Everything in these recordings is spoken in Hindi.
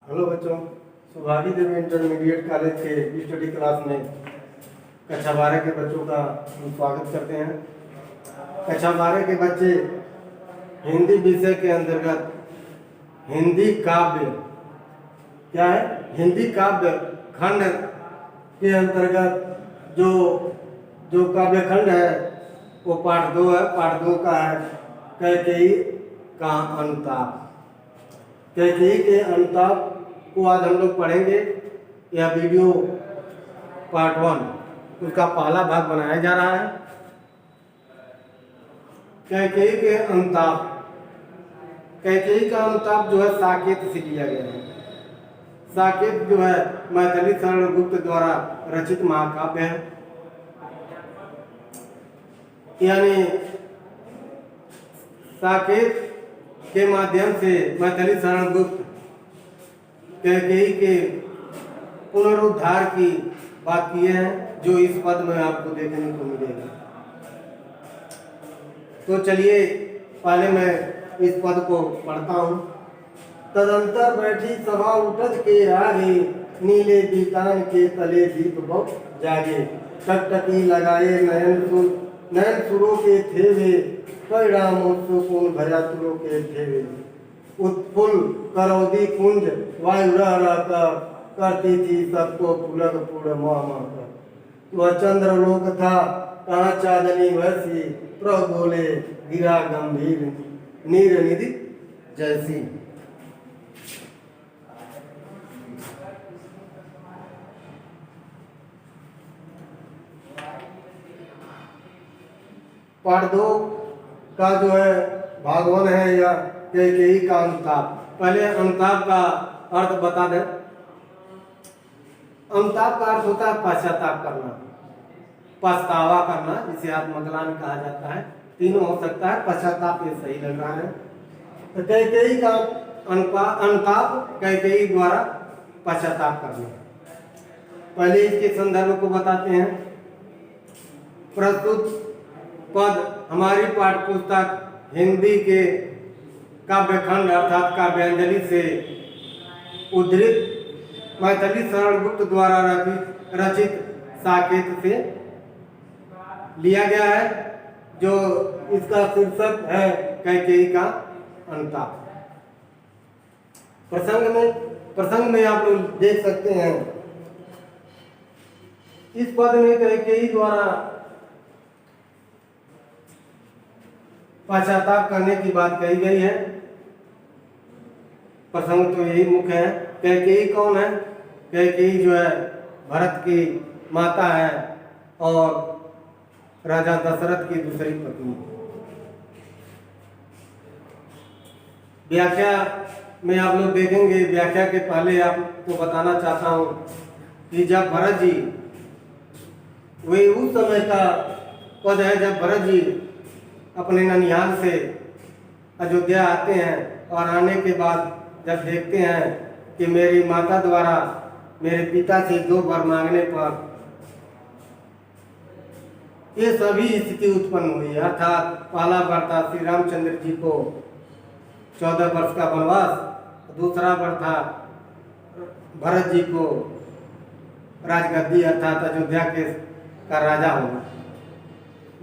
हेलो बच्चों, सुभागी देवी इंटरमीडिएट कॉलेज के स्टडी क्लास में कक्षा 12 के बच्चों का हम स्वागत करते हैं। कक्षा 12 के बच्चे हिंदी विषय के अंतर्गत हिंदी काव्य क्या है, हिंदी काव्य खंड के अंतर्गत जो जो काव्य खंड है वो पाठ 2 है। पाठ 2 का है कैकेयी का अनुताप। कैकेयी के अनुताप को आज हम लोग पढ़ेंगे। यह वीडियो पार्ट 1 उसका पहला भाग बनाया जा रहा है। कैकेयी के अनुताप, कैकेयी का अनुताप जो है साकेत से लिया गया है। साकेत जो है मैथिली शरण गुप्त द्वारा रचित महाकाव्य है। यानी साकेत के माध्यम से मैथिली शरण गुप्त कैकेयी के पुनरुद्धार की बात किए हैं, जो इस पद में आपको देखने को मिलेगा। तो चलिए पहले मैं इस पद को पढ़ता हूँ। तदंतर बैठी सभा उठत के आगे, नीले दीतान के तले दीप बहु जागे। टकटकी लगाए नयन सुरों के थे वे, परिणामोत्सुकून भया तुरों के थे वे। उत्फुल करौदी कुंज वायु रहकर करती थी सबको पुलक पूर्ण कर। वह चंद्रलोक था कहाँ चांदनी वैसी, प्रभु बोले गिरा गंभीर नीर निधि जैसी। पाठ 2 का जो है भाग 1 है या कैकेयी का अनुताप। पहले अनुताप का अर्थ बता दें। अनुताप का अर्थ होता है पश्चाताप करना, पछतावा करना, जिसे आत्मग्लानि कहा जाता है। तीनों हो सकता है, पश्चाताप ये सही लग रहा है। तो कैकेयी का अनुताप कैकेयी द्वारा पश्चाताप करना। पहले इसके संदर्भ को बताते हैं। प्रस्तुत पद हमारी पाठ्य पुस्तक हिंदी के काव्यखंड अर्थात काव्यांजलि से उद्धृत मैथिली शरण गुप्त द्वारा रचित साकेत से लिया गया है, जो इसका शीर्षक है कैकेयी का अनुताप। प्रसंग में आप लोग देख सकते हैं। इस पद में कैकेयी द्वारा पश्चाताप करने की बात कही गई है। प्रसंग तो यही मुख्य है। कैकेयी कौन है? कैकेयी जो है भरत की माता है और राजा दशरथ की दूसरी पत्नी। व्याख्या में आप लोग देखेंगे। व्याख्या के पहले आपको बताना चाहता हूँ कि जब भरत जी, वे उस समय का पद है जब भरत जी अपने ननिहाल से अयोध्या आते हैं और आने के बाद जब देखते हैं कि मेरी माता द्वारा मेरे पिता से 2 वर मांगने पर ये सभी स्थिति उत्पन्न हुई। अर्थात पहला वर था श्री रामचंद्र जी को 14 वर्ष का वनवास, दूसरा वर था भरत जी को राजगद्दी अर्थात अयोध्या का राजा होना।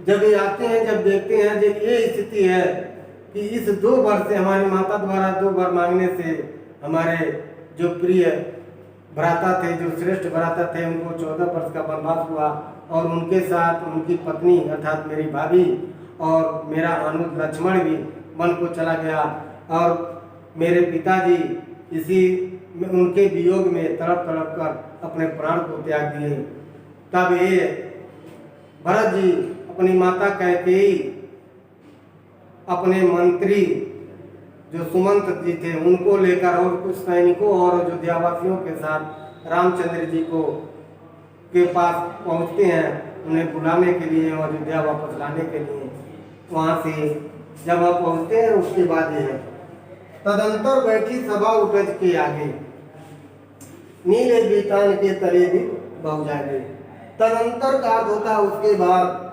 जब ये आते हैं, जब देखते हैं जब ये स्थिति है कि इस 2 वर्ष से हमारी माता द्वारा 2 वर मांगने से हमारे जो प्रिय भ्राता थे, जो श्रेष्ठ भ्राता थे, उनको 14 वर्ष का वनवास हुआ और उनके साथ उनकी पत्नी अर्थात मेरी भाभी और मेरा अनुज लक्ष्मण भी वन को चला गया और मेरे पिताजी इसी उनके वियोग में तड़प तड़प कर अपने प्राण को त्याग दिए। तब ये भरत जी अपनी माता कैकेयी अपने मंत्री जो सुमंत जी थे उनको लेकर और कुछ सैनिकों और अयोध्यावासियों के साथ रामचंद्र जी को के पास पहुंचते हैं, उन्हें बुलाने के लिए और अयोध्या वापस लाने के लिए। वहां से जब वह पहुंचते हैं उसके बाद ये है तदंतर बैठी सभा उठज के आगे, नीले बीतान के तले भी बहु जागे। तदंतर का अर्थ होता है उसके बाद।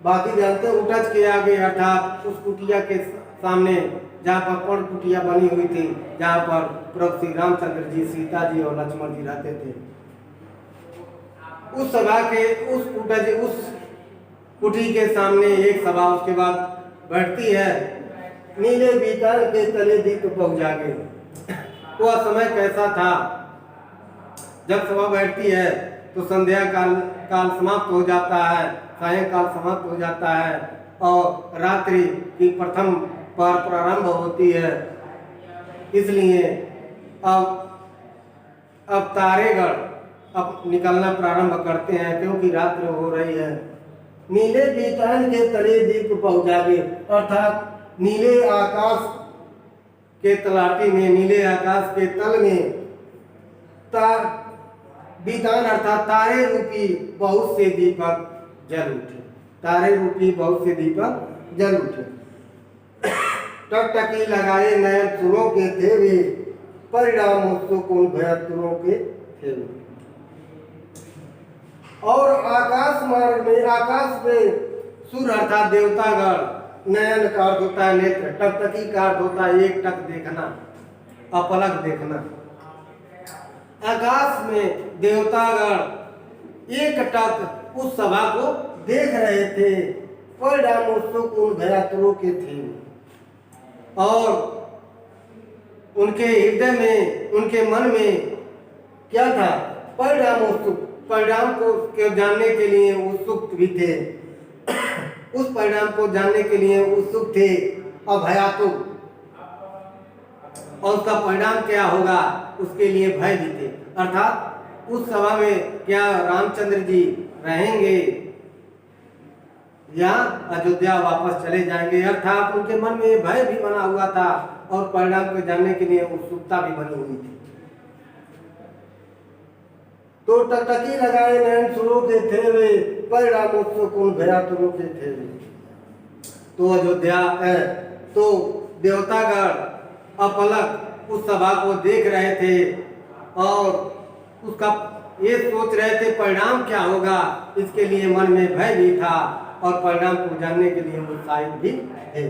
बाकी जानते हैं उटज के आगे अर्थात उस कुटिया के सामने जहाँ पर पर्ण कुटिया बनी हुई थी, जहाँ पर प्रभु श्री रामचंद्र जी, सीता जी और लक्ष्मण जी रहते थे, उस सभा के उस कुटी के सामने एक सभा उसके बाद बैठती है। नीले बीतान के तले दीप पहुंच जागे। वह समय कैसा था, जब सभा बैठती है तो संध्या काल समाप्त हो जाता है, सायंकाल समाप्त हो जाता है और रात्रि की प्रथम पहर प्रारंभ होती है। इसलिए अब तारेगढ़ अब निकलना प्रारंभ करते हैं, क्योंकि रात्रि हो रही है। नीले बीतान के तले दीप पहुंचागे, अर्थात नीले आकाश के तलाटी में, नीले आकाश के तल में बीतान अर्थात तारे रूपी बहुत से दीपक जल उठे। तारे रूपी बहुत से दीपक जल उठे। टकटकी लगाए नयन सुरों के थे वे, परिणाम उत्सुकुन भयतुरों के थे वे। और आकाश मार्ग में, आकाश में सूर्य अर्थात देवतागण, नयन का अर्थ होता है नेत्र, टकटकी का अर्थ होता है एक टक देखना, अपलक देखना। आकाश में देवतागण एक टक उस सभा को देख रहे थे, परिणाम उत्सुकुन भयतुरों के थे और उनके हृदय में, उनके मन में क्या था, परिणाम उत्सुक, परिणाम को जानने के लिए उत्सुक भी थे। उस परिणाम को जानने के लिए उत्सुक थे, अभयातुक, और उसका परिणाम क्या होगा उसके लिए भय भी थे। अर्थात उस सभा में क्या रामचंद्र जी रहेंगे या अयोध्या वापस चले जाएंगे, अर्थात उनके मन में भय भी बना हुआ था और परिणाम को जानने के लिए उत्सुकता भी बनी हुई थी। तो टकटकी लगाए नयन सुरों के थे वे, परिणाम उत्सुकुन भयतुरों के थे वे। तो अयोध्या तो देवतागण अपलक उस सभा को देख रहे थे और उसका ये सोच रहे थे परिणाम क्या होगा, इसके लिए मन में भय भी था और परिणाम को जानने के लिए उत्साहित भी थे।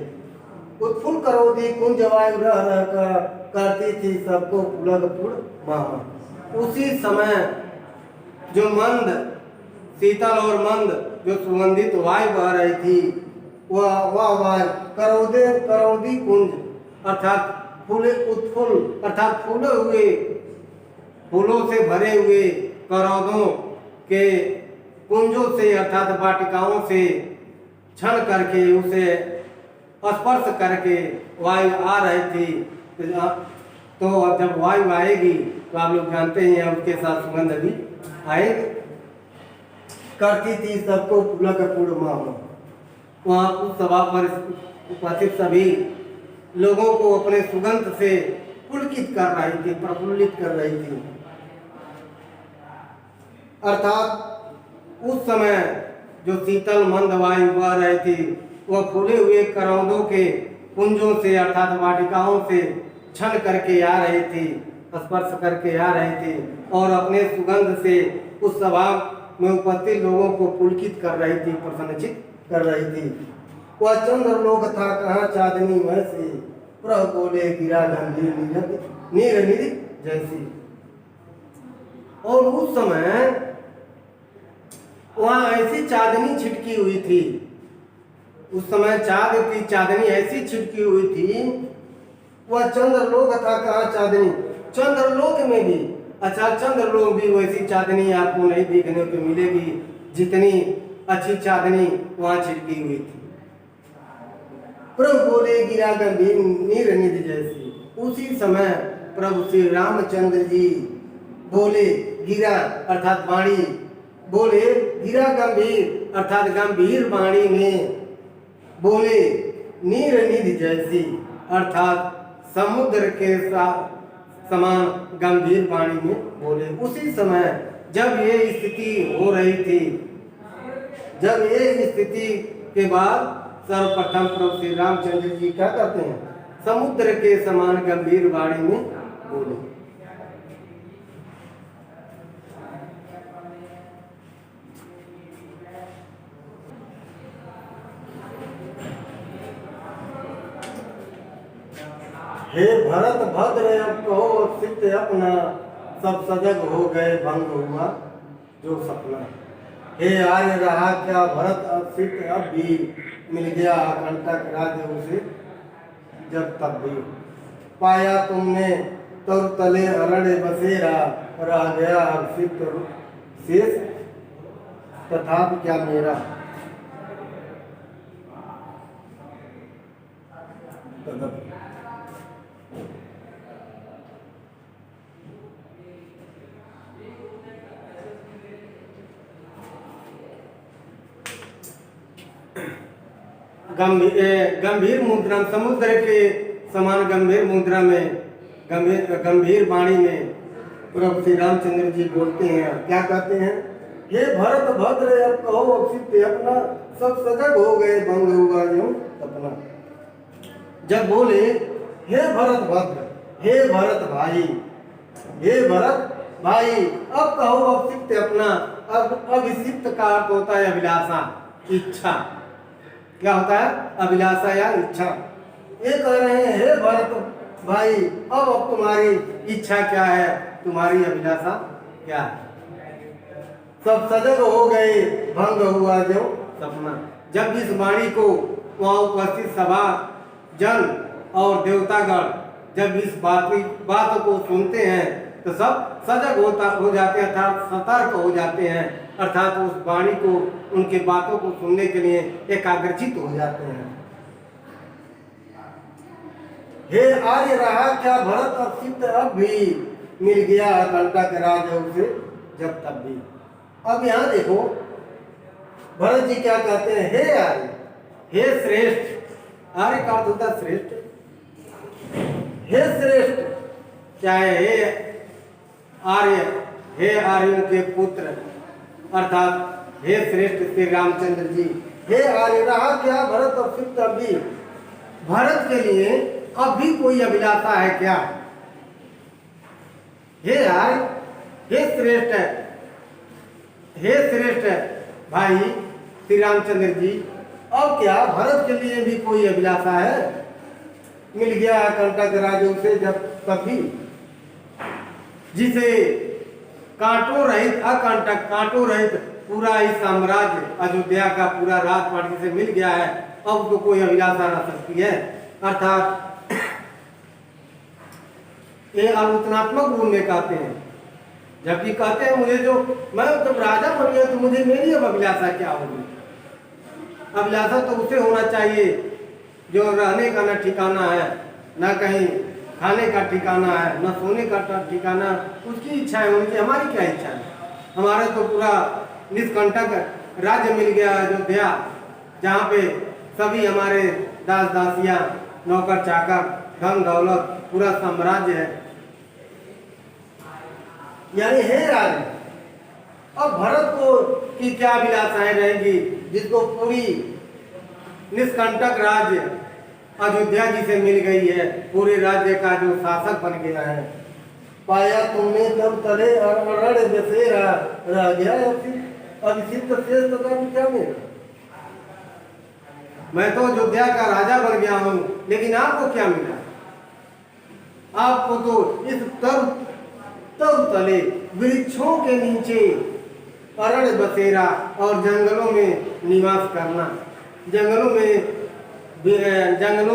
उत्फुल्ल करोदी कुंज वायु रह रह कर करती थी सबको पुलक पुल मामा। उसी समय जो मंद शीतल और मंद जो सुगंधित वायु बह रही थी, वह वायु करौदी कुंज अर्थात फूले उत्फुल्ल अर्थात फूले हुए, फूलों से भरे हुए करौदों के कुंजों से अर्थात वाटिकाओं से छल करके, उसे स्पर्श करके वायु आ रही थी। तो जब वायु आएगी तो आप लोग जानते हैं उसके साथ सुगंध भी आएगी। करती थी सबको पुलक पूर्णमा। वहाँ उस सभा पर उपस्थित सभी लोगों को अपने सुगंध से पुलकित कर रही थी, प्रफुल्लित कर रही थी। अर्थात उस समय जो शीतल मंद वायु बह रही थी, वह फूले हुए करौंदों के कुंजों से अर्थात वाटिकाओं से छल करके आ रही थी, स्पर्श करके आ रही थी और अपने सुगंध से उस सभा में उपस्थित लोगों को पुलकित कर रही थी, प्रसन्नचित कर रही थी। वह चंद्रलोक था कहाँ चांदनी में से, प्रभु बोले गिरा गंभीर नीर निधि जैसी। और उस समय वहाँ ऐसी चांदनी छिटकी हुई थी, उस समय चांद की चांदनी ऐसी छिटकी हुई थी। वह चंद्रलोक था कहाँ चांदनी, चंद्रलोक में भी, अच्छा चंद्रलोक भी वैसी चांदनी आपको नहीं देखने को मिलेगी जितनी अच्छी चांदनी वहाँ छिटकी हुई थी। प्रभु बोले गिरा गंभीर नीर निधि जैसी। उसी समय प्रभु श्री रामचंद्र जी बोले, गिरा अर्थात वाणी बोले, गिरा गंभीर अर्थात गंभीर वाणी में बोले, नीर निधि जैसी अर्थात समुद्र के समान गंभीर वाणी में बोले। उसी समय जब ये स्थिति हो रही थी, जब ये स्थिति के बाद सर्वप्रथम प्रभु श्री रामचंद्र जी क्या करते हैं, समुद्र के समान गंभीर वाणी में बोले। हे भरत भद्र अब कहो चित्त अपना, सब सजग हो गए भंग हुआ जो सपना। हे आर्य रहा क्या भरत अब चित्त अब भी, मिल गया कंटक राज्य उसे जब तब भी। पाया तुमने तर तले अरण्य बसेरा, रह गया अब चित्त शेष तथापि क्या मेरा। गंभीर मुद्रा, समुद्र के समान गंभीर मुद्रा में, गंभीर वाणी में प्रभु श्री रामचंद्र जी बोलते हैं, क्या कहते हैं। हे भरत भद्र अब कहो चित्त अपना, सब सजग हो गए भंग हुआ जो सपना। जब बोले हे भरत भद्र, हे भरत भाई, हे भरत भाई, अब कहो अब चित्त अपना। अब इस चित्त का अर्थ होता है अभिलाषा, इच्छा। क्या होता है? अभिलाषा या इच्छा। ये कह रहे हैं हे भरत भाई, अब तुम्हारी इच्छा क्या है, तुम्हारी अभिलाषा क्या है। सब सजग हो गए भंग हुआ जो सपना। जब इस वाणी को वहाँ उपस्थित सभा जन और देवतागण जब इस बात को सुनते हैं तो सब सजग हो जाते हैं, अर्थात सतर्क हो जाते हैं, अर्थात उस वाणी को, उनके बातों को सुनने के लिए एकाग्रचित हो जाते हैं। हे आर्य रहा क्या भरत अब चित्त अब भी, मिल गया कंटक राज्य उसे जब तब भी। अब यहाँ देखो भरत जी क्या कहते हैं, हे आर्य, हे श्रेष्ठ। आर्य का अर्थ होता है श्रेष्ठ। हे श्रेष्ठ चाहे हे आर्य, हे आर्यों के पुत्र, अर्थात हे श्रेष्ठ श्री रामचंद्र जी। हे आर्य रहा क्या भरत और चित्त अब भी, भरत के लिए अब भी कोई अभिलाषा है क्या। हे आर्य, हे श्रेष्ठ, हे श्रेष्ठ भाई श्री रामचंद्र जी, अब क्या भरत के लिए भी कोई अभिलाषा है। मिल गया कंटक राज्यों से जब तभी, जिसे कांटों रहित अकंटक, कांटों रहित पूरा ही साम्राज्य अयोध्या का पूरा राजपाट जिसे मिल गया है, अब तो कोई अभिलाषा ना सकती है। अर्थात ये आलोचनात्मक रूप में कहते हैं, जबकि कहते हैं मुझे जो, मैं जब राजा बन गया तो मुझे मेरी अब अभिलाषा क्या होगी। अभिलाषा तो उसे होना चाहिए जो रहने का न ठिकाना है, न कहीं खाने का ठिकाना है, न सोने का ठिकाना, उसकी इच्छा है। उनकी हमारी क्या इच्छा है। हमारा तो पूरा निष्कंटक राज्य मिल गया अयोध्या, जहाँ पे सभी हमारे दास दासियाँ, नौकर चाकर, धन दौलत, पूरा साम्राज्य है। यानी हे राजा, अब भरत को की क्या अभिलाषाएं रहेंगी, जिसको पूरी निष्कंटक राज्य अयोध्या जी से मिल गई है, पूरे राज्य का जो शासक बन गया है। पाया तुमने तब तले अरण्य बसेरा, रह गया अब चित्त शेष तथापि क्या मेरा। मैं तो अयोध्या का राजा बन गया हूँ, लेकिन आपको क्या मिला। आपको तो इस तब तले वृक्षों के नीचे अरण्य बसेरा और जंगलों में निवास करना, जंगलों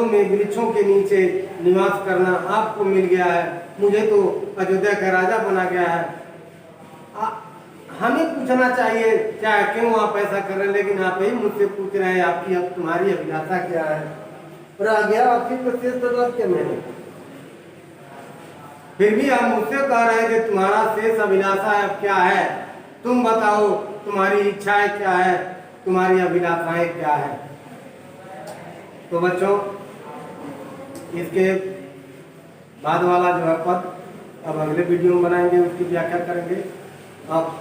में वृक्षों के नीचे निवास करना आपको मिल गया है। मुझे तो अयोध्या का राजा बना गया है। हमें पूछना चाहिए क्या, क्यों आप ऐसा कर रहे हैं, लेकिन आप ही मुझसे पूछ रहे हैं आपकी अब तुम्हारी अभिलाषा क्या है। रह गया आपकी शेष के मैंने, फिर भी आप मुझसे कह रहे हैं कि तुम्हारा शेष अभिलाषा अब क्या है। तुम बताओ तुम्हारी इच्छाएं क्या है, तुम्हारी अभिलाषाएं क्या है। तो बच्चों, इसके बाद वाला जो है पद अब अगले वीडियो में बनाएंगे, उसकी व्याख्या करेंगे। अब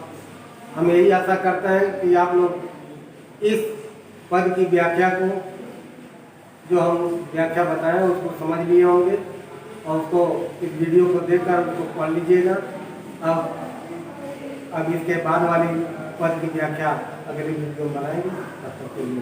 हम यही आशा करते हैं कि आप लोग इस पद की व्याख्या को, जो हम व्याख्या बताएं, उसको समझ लिए होंगे और उसको इस वीडियो को देखकर उसको पढ़ लीजिएगा। अब इसके बाद वाली पद की व्याख्या अगले वीडियो में बनाएंगे। तब तक के लिए